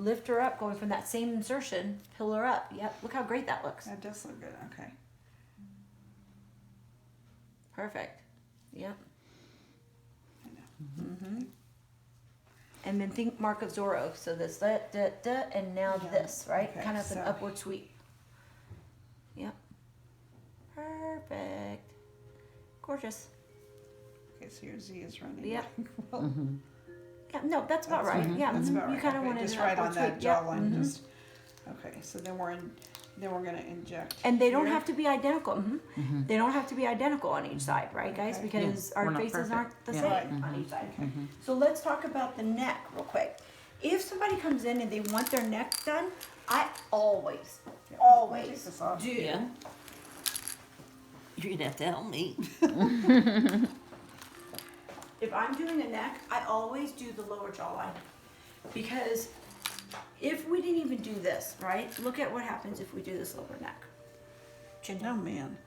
lift her up, going from that same insertion, pull her up. Yep, look how great that looks. That does look good. Okay. Perfect. Yep. I know. And then think Mark of Zorro. So this, and now Yeah. this, right? Okay, Kind of an so- upward sweep. Yep. Perfect. Gorgeous. Okay, so your Z is running. Yep. Well, Yeah, no, that's about That's right. right. Yeah, That's mhm. about You right. kind of Okay, wanted just an right on upward that sweep. Yep, jawline. mhm. Just okay. So then we're gonna inject. And they don't here. have to be identical. They don't have to be identical on each side, right, guys? Okay. Because Yeah, our we're not faces perfect. aren't the Yeah. same Right. on each side. So let's talk about the neck real quick. If somebody comes in and they want their neck done, I always Take always this off. do. Yeah. You're gonna have to help me. If I'm doing a neck, I always do the lower jawline. Because if we didn't even do this, right? Look at what happens if we do this lower neck. Chin Oh down, man.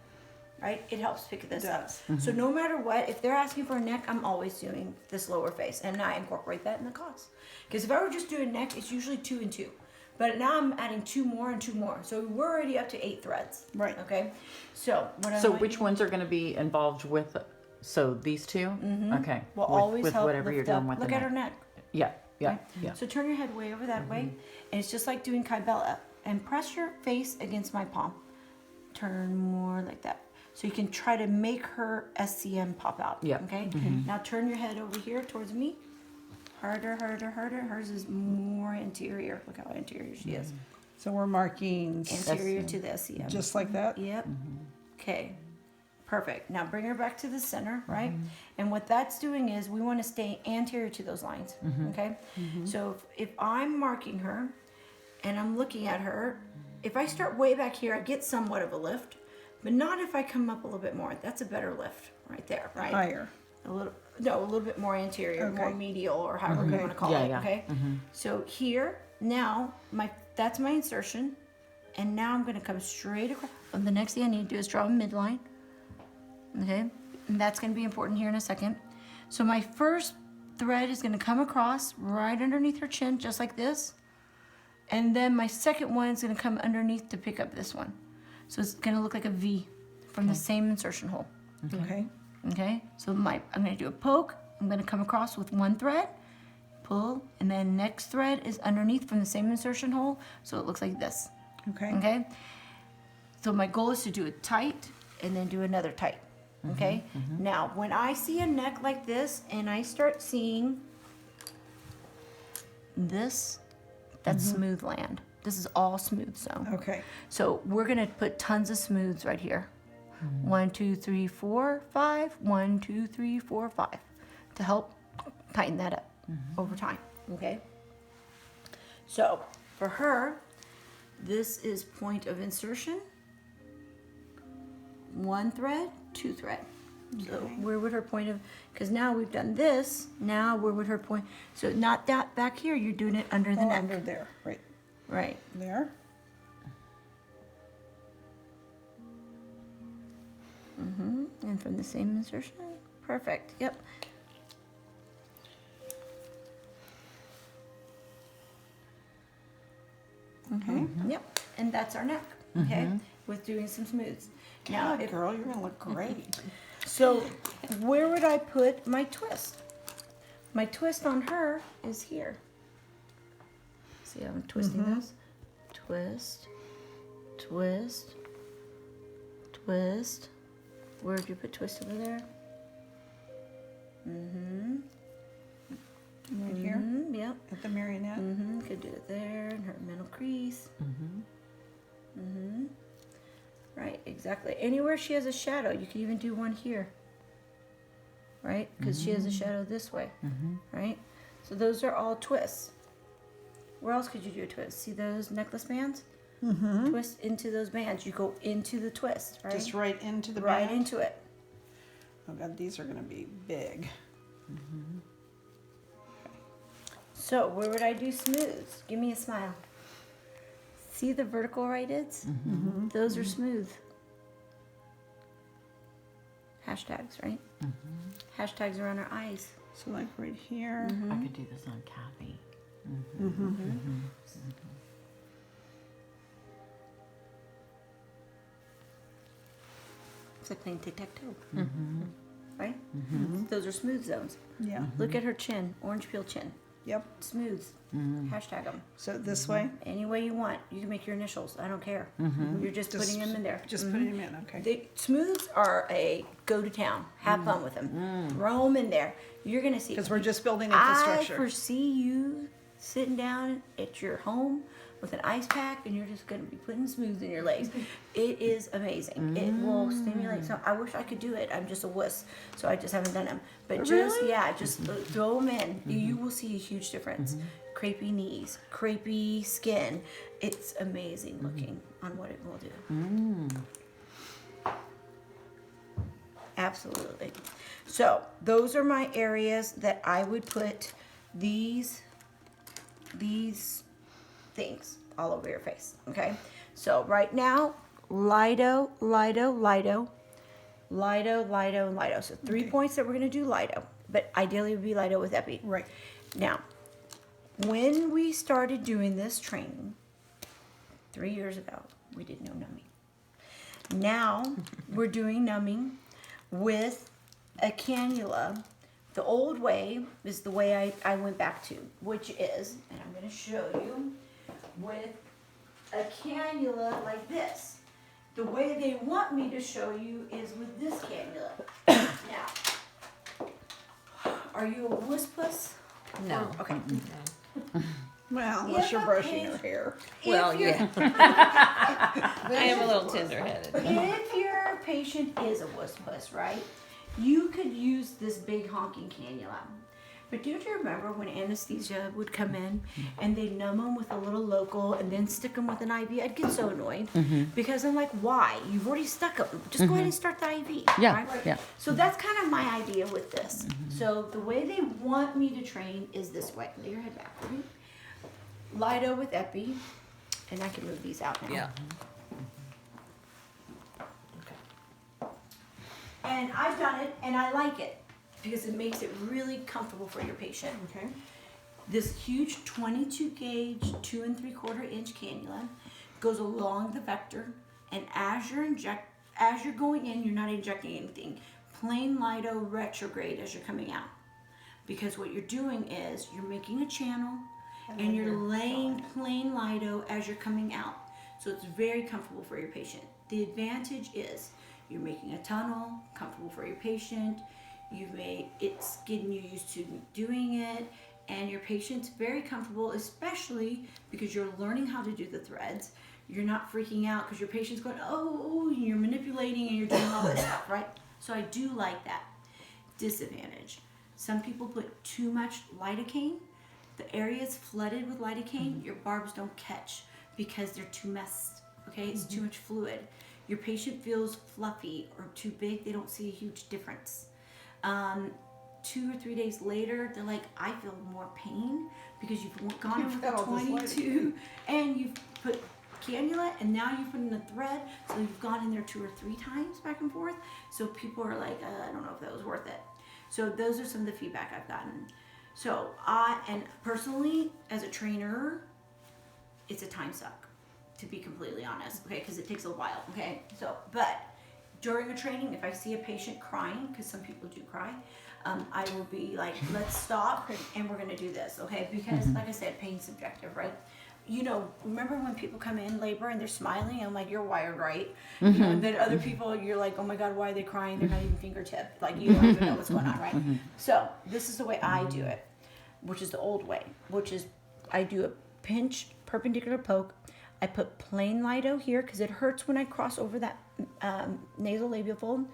right? It helps pick this It up. does. So no matter what, if they're asking for a neck, I'm always doing this lower face. And I incorporate that in the cost. Because if I were just doing neck, it's usually 2 and 2. But now I'm adding 2 more and 2 more. So we're already up to 8 threads. Right. Okay. So what I So want which you- ones are going to be involved with? So these 2. Okay. will with, always with help whatever you're lift doing up. with Look the at her neck. neck. Yeah. Yeah. Right? Yeah. So turn your head way over that way, and it's just like doing Kybella. And press your face against my palm. Turn more like that. So you can try to make her SCM pop out. Yeah. Okay? Now turn your head over here towards me. Harder, harder, harder. Hers is more interior. Look how interior she is. So we're marking Anterior to the SCM. just like that. Yep. Okay. Perfect. Now bring her back to the center, right? And what that's doing is we want to stay anterior to those lines. Okay. So if I'm marking her and I'm looking at her, if I start way back here, I get somewhat of a lift, but not if I come up a little bit more. That's a better lift right there, right? Higher. A little bit more anterior, more Okay. medial, or however you want to call Yeah, it. yeah. Okay. So here now, that's my insertion, and now I'm going to come straight across. And the next thing I need to do is draw a midline. Okay, and that's going to be important here in a second. So my first thread is going to come across right underneath her chin, just like this, and then my second one is going to come underneath to pick up this one. So it's going to look like a V from the same insertion hole. Okay. Okay, so I'm going to do a poke. I'm going to come across with one thread, pull, and then next thread is underneath from the same insertion hole, so it looks like this. Okay. Okay, so my goal is to do it tight and then do another tight. Okay, now when I see a neck like this and I start seeing this, that's smooth land. This is all smooth zone. Okay. So we're gonna put tons of smooths right here. 1, 2, 3, 4, 5. 1, 2, 3, 4, 5 to help tighten that up over time. Okay. So for her, this is point of insertion. 1 thread, 2 thread. So where would her point of? Because now we've done this. Now where would her point? So not that back here. You're doing it under the Oh, neck. under there. Right Right. there. And from the same insertion. Perfect. Yep. Okay. Yep. And that's our neck. Okay. With doing some smooths. Now, God, girl, you're gonna look great. so where would I put my twist? My twist on her is here. See how I'm twisting this? Twist, twist, twist. Where would you put twist over there? Right here Yep. at the marionette. Could do it there in her middle crease. Right, exactly. Anywhere she has a shadow, you can even do one here. Right, because she has a shadow this way. Right, so those are all twists. Where else could you do a twist? See those necklace bands? Twist into those bands. You go into the twist, right? Just right into the right band. into it. Oh God, these are gonna be big. So where would I do smooths? Give me a smile. See the vertical righted? Those are smooth. Hashtags, right? Hashtags around our eyes. So like right here. I could do this on Kathy. It's like playing tic-tac-toe. Right? Those are smooth zones. Yeah. Look at her chin, orange peel chin. Yep. Smooth. Hashtag them. So this way, Any way you want. You can make your initials. I don't care. You're just putting them in there. just putting them in. Okay. The smooths are a go to town. Have fun with them. Throw them in there. You're gonna see. Because we're just building up the I structure. foresee you sitting down at your home with an ice pack, and you're just gonna be putting smooths in your legs. It is amazing. It will stimulate. So I wish I could do it. I'm just a wuss, so I just haven't done them. But just just throw them in. You will see a huge difference. Crepey knees, crepey skin. It's amazing looking on what it will do. Absolutely. So those are my areas that I would put these things all over your face. Okay. So right now, Lido, Lido, Lido, Lido, Lido, and Lido. So 3 points that we're gonna do Lido, but ideally it would be Lido with Epi. Right. Now, when we started doing this training 3 years ago, we did no numbing. Now we're doing numbing with a cannula. The old way is the way I went back to, which is, and I'm going to show you, with a cannula like this. The way they want me to show you is with this cannula. Now, are you a wuss puss? No. Okay. Well, unless If you're a brushing your patient- hair. Well, If you're- I am a little tender-headed. If your patient is a wuss puss, right, you could use this big honking cannula. But do you remember when anesthesia would come in and they'd numb them with a little local and then stick them with an IV? I'd get so annoyed because I'm like, why? You've already stuck them. Just go ahead and start the IV. Yeah, right? yeah. So that's kind of my idea with this. So the way they want me to train is this way. Lay your head back, right? Lido with Epi, and I can move these out now. Yeah. And I've done it, and I like it because it makes it really comfortable for your patient. Okay. This huge 22 gauge, 2 3/4 inch cannula goes along the vector, and as you're going in, you're not injecting anything. Plain Lido retrograde as you're coming out, because what you're doing is you're making a channel, and you're laying plain Lido as you're coming out. So it's very comfortable for your patient. The advantage is you're making a tunnel, comfortable for your patient. It's getting you used to doing it, and your patient's very comfortable, especially because you're learning how to do the threads. You're not freaking out because your patient's going, oh, and you're manipulating and you're doing all this stuff, right? So I do like that. Disadvantage. Some people put too much lidocaine. The area's flooded with lidocaine, your barbs don't catch because they're too messed, okay? It's too much fluid. Your patient feels fluffy or too big, they don't see a huge difference. 2 or 3 days later, they're like, I feel more pain because you've gone over got all the this 22 and you've put cannula and now you've put in a thread, so you've gone in there 2 or 3 times back and forth. So people are like, I don't know if that was worth it. So those are some of the feedback I've gotten. So and personally, as a trainer, it's a time suck, to be completely honest, okay, because it takes a while, okay? So, but during a training, if I see a patient crying, because some people do cry, I will be like, let's stop and we're gonna do this, okay? Because like I said, pain's subjective, right? You know, remember when people come in labor and they're smiling? I'm like, you're wired right. You know, and then other people, you're like, oh my God, why are they crying? They're not even fingertip. Like, you don't even know what's going on, right? So this is the way I do it, which is the old way, which is I do a pinch perpendicular poke. I put plain Lido here because it hurts when I cross over that nasal labial fold.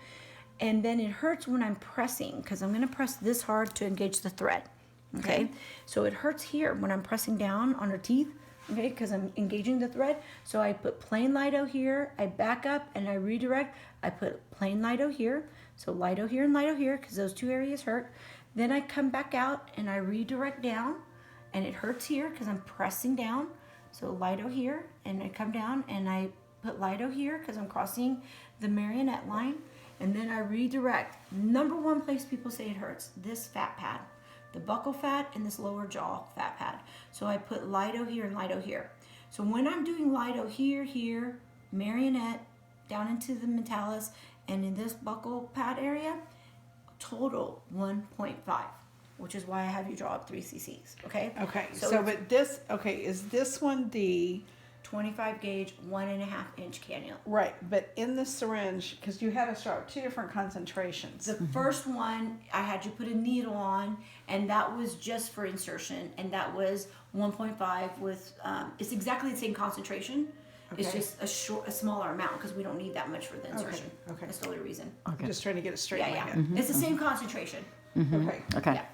And then it hurts when I'm pressing because I'm going to press this hard to engage the thread. Okay? So it hurts here when I'm pressing down on her teeth. Okay? Because I'm engaging the thread. So I put plain Lido here. I back up and I redirect. I put plain Lido here. So Lido here and Lido here because those 2 areas hurt. Then I come back out and I redirect down. And it hurts here because I'm pressing down. So Lido here. And I come down and I put Lido here because I'm crossing the marionette line. And then I redirect. Number 1 place people say it hurts, this fat pad. The buccal fat and this lower jaw fat pad. So I put Lido here and Lido here. So when I'm doing Lido here, marionette, down into the mentalis, And in this buckle pad area, total 1.5, which is why I have you draw up 3 cc's, okay? Okay, So so, it's- but this, okay, is this one the, 25 gauge, 1.5 inch cannula. right, but in the syringe, because you had us draw 2 different concentrations. The first one, I had you put a needle on, and that was just for insertion, and that was 1.5 with, it's exactly the same concentration. It's Okay. just a smaller amount because we don't need that much for the insertion. okay. That's the only reason. Okay. Just trying to get it straight Yeah, in my yeah. head. It's the same concentration. Okay, Okay. Yeah.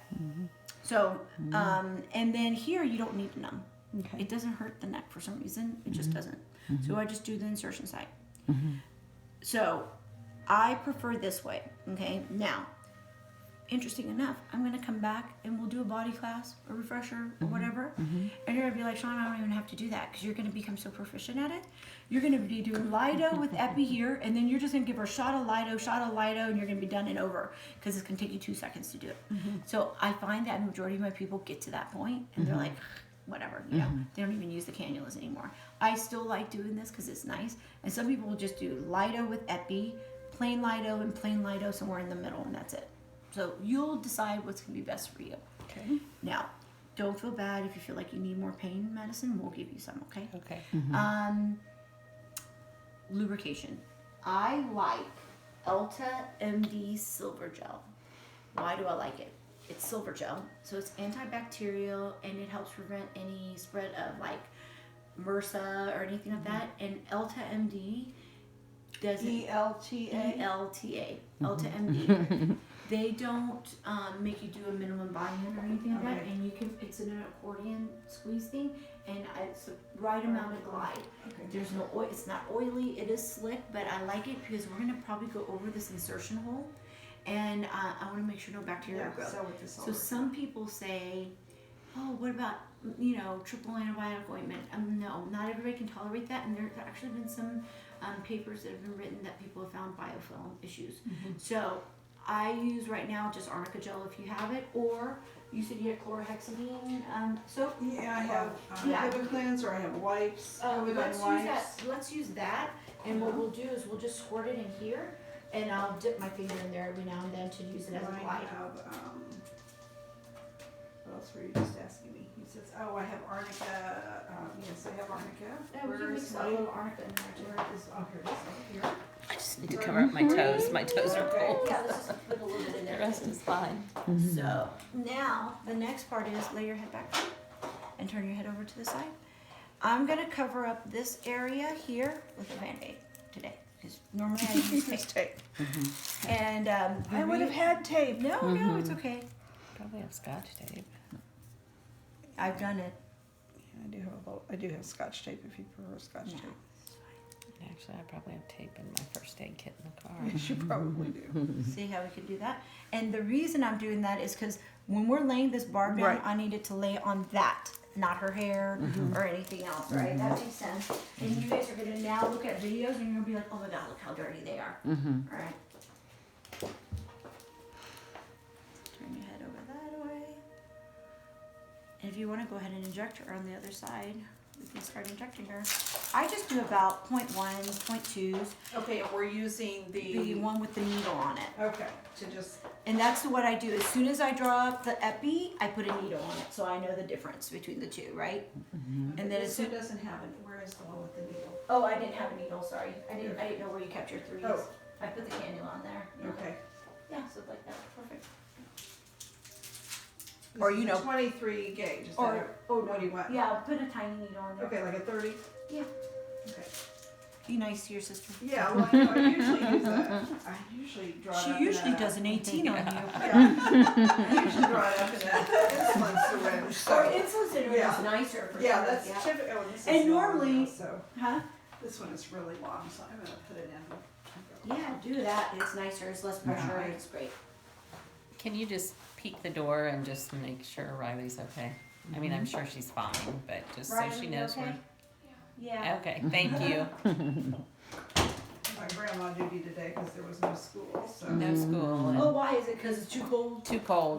So, and then here you don't need a numb. okay. It doesn't hurt the neck for some reason. It just doesn't. So I just do the insertion site. So I prefer this way. Okay. Now, interesting enough, I'm gonna come back and we'll do a body class, a refresher, or whatever. And you're gonna be like, Sean, I don't even have to do that because you're gonna become so proficient at it. You're gonna be doing Lido with Epi here, and then you're just gonna give her a shot of Lido, and you're gonna be done and over because it's gonna take you 2 seconds to do it. So I find that majority of my people get to that point and they're like, whatever, you know, they don't even use the cannulas anymore. I still like doing this because it's nice, and some people will just do Lido with Epi, plain Lido and plain Lido somewhere in the middle, and that's it. So you'll decide what's gonna be best for you. Okay. Now, don't feel bad if you feel like you need more pain medicine. We'll give you some, okay? Okay. Lubrication. I like Elta MD Silver Gel. Why do I like it? It's silver gel, so it's antibacterial and it helps prevent any spread of like MRSA or anything like that. And Elta MD doesn't. ELTA? ELTA, Elta MD. They don't make you do a minimum buy-in or anything like that, Okay. and you can. It's an accordion squeeze thing, and it's the right amount of glide. Okay. There's no oil. It's not oily. It is slick, but I like it because we're gonna probably go over this insertion hole, and I want to make sure no bacteria Yeah, grow. so with this So over. some people say, "Oh, what about triple antibiotic ointment?" No, not everybody can tolerate that, and there's actually been some papers that have been written that people have found biofilm issues. So I use right now just arnica gel if you have it, or you said you had chlorhexidine soap. Yeah, I have Yeah. Heaven Cleanse, or I have wipes, Heaven Let's use wipes. that. Let's use that, and what we'll do is we'll just squirt it in here, and I'll dip my finger in there every now and then to use it as a I glide. have, what else were you just asking me? He says, oh, I have arnica, yes, I have arnica. Yeah, we can Where mix is a my, little arnica in there too. where is, oh, here it is, over here. I just need to cover up my toes. My toes are cold. Yeah, let's just put a little bit in The there. rest is fine. So now the next part is lay your head back and turn your head over to the side. I'm gonna cover up this area here with a Band-Aid today because normally I use tape. Just tape. And I would have had tape. no, it's okay. Probably have scotch tape. I've done it. Yeah, I do have Scotch tape if you prefer Scotch Yeah. tape. Actually, I probably have tape in my first aid kit in the car. Yes, you probably do. See how we could do that. And the reason I'm doing that is because when we're laying this barb down, Right. I need it to lay on that, not her hair or anything else, right? That makes sense. And you guys are gonna now look at videos and you're gonna be like, oh my god, look how dirty they are. All right. Turn your head over that way. And if you want to go ahead and inject her on the other side, we can start injecting her. I just do about 0.1s, 0.2s, Okay, and we're using the one with the needle on it. Okay, to just, And that's what I do. As soon as I draw up the epi, I put a needle on it, so I know the difference between the two, right? And then as this soon, one doesn't have it, where is the one with the needle? oh, I didn't have a needle. Sorry, I didn't know where you kept your threes. Oh. I put the cannula on there. Yeah. Okay. Yeah, so like that, perfect. This Or, is you a know- 23 gauge, is that Or, it? oh What do you want? Yeah, put a tiny needle on there. Okay, like a 30? Yeah. Okay. Be nice to your sister. Yeah, well, I usually use that. I usually draw it up She in usually a- does an 18 on you. Yeah. I usually draw it up in a insulin syringe, Or so. insulin syringe Yeah. is nicer for Yeah, sure. that's Yeah. typical. Oh, this is And long normally- now, So, Huh? this one is really long, so I'm gonna put it in. Yeah, do that. It's nicer. It's less pressure. Yeah. It's great. Can you just peek the door and just make sure Riley's okay? I mean, I'm sure she's fine, but just so Riley, she you knows okay? we're Yeah. okay. Thank you. My grandma duty today because there was no school, so. No school. Oh, why is it? Because it's too cold. Too cold.